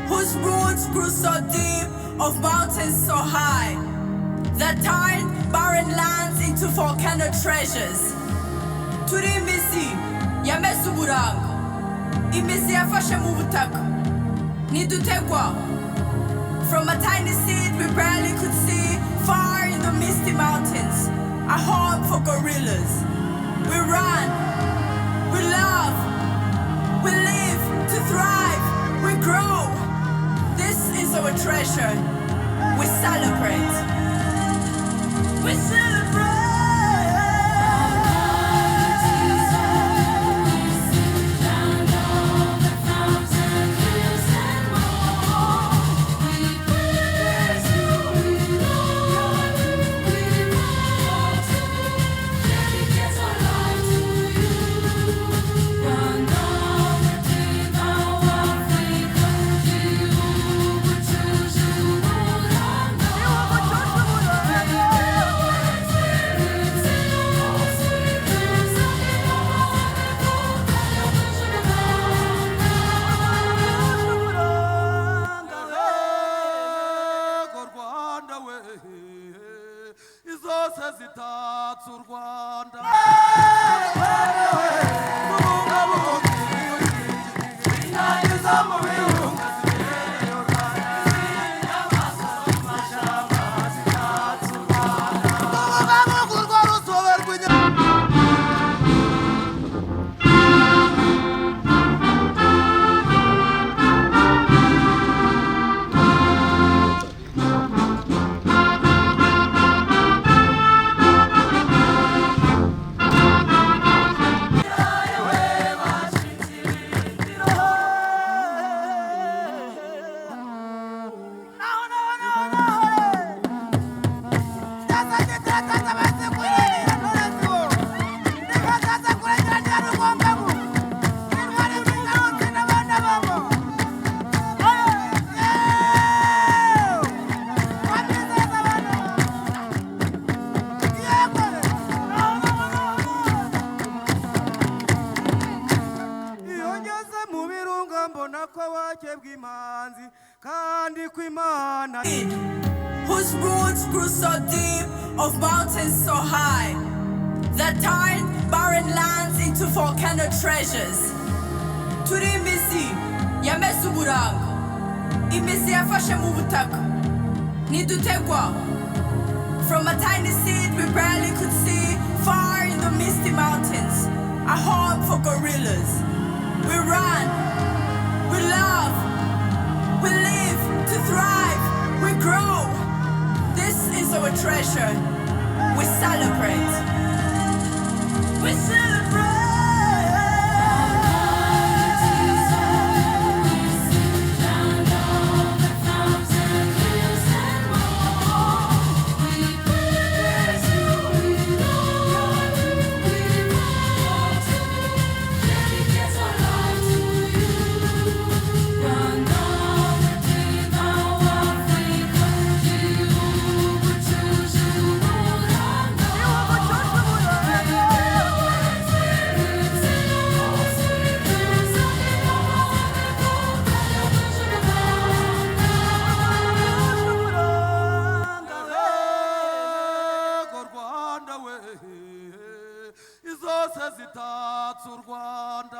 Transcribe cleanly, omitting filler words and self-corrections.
Whose roots grew so deep, of mountains so high, that turned barren lands into volcano treasures. Turi imizi yameze uburanga, imizi yafashe mu butaka, nidutegwa. From a tiny seed we barely could see, far in the misty mountains, a home for gorillas. We run, we love, we live to thrive, we grow. This is our treasure. We celebrate. We celebrate. Whose roots grew so deep, of mountains so high, that turned barren lands into volcano treasures. Turi imizi yameze uburanga, imizi yafashe mu butaka, nidutegwa. From a tiny seed we barely could see, far in the misty mountains, a home for gorillas. We run, we love, we live to thrive, we grow. This is our treasure. We celebrate. We celebrate. Izose zitatse u Rwanda.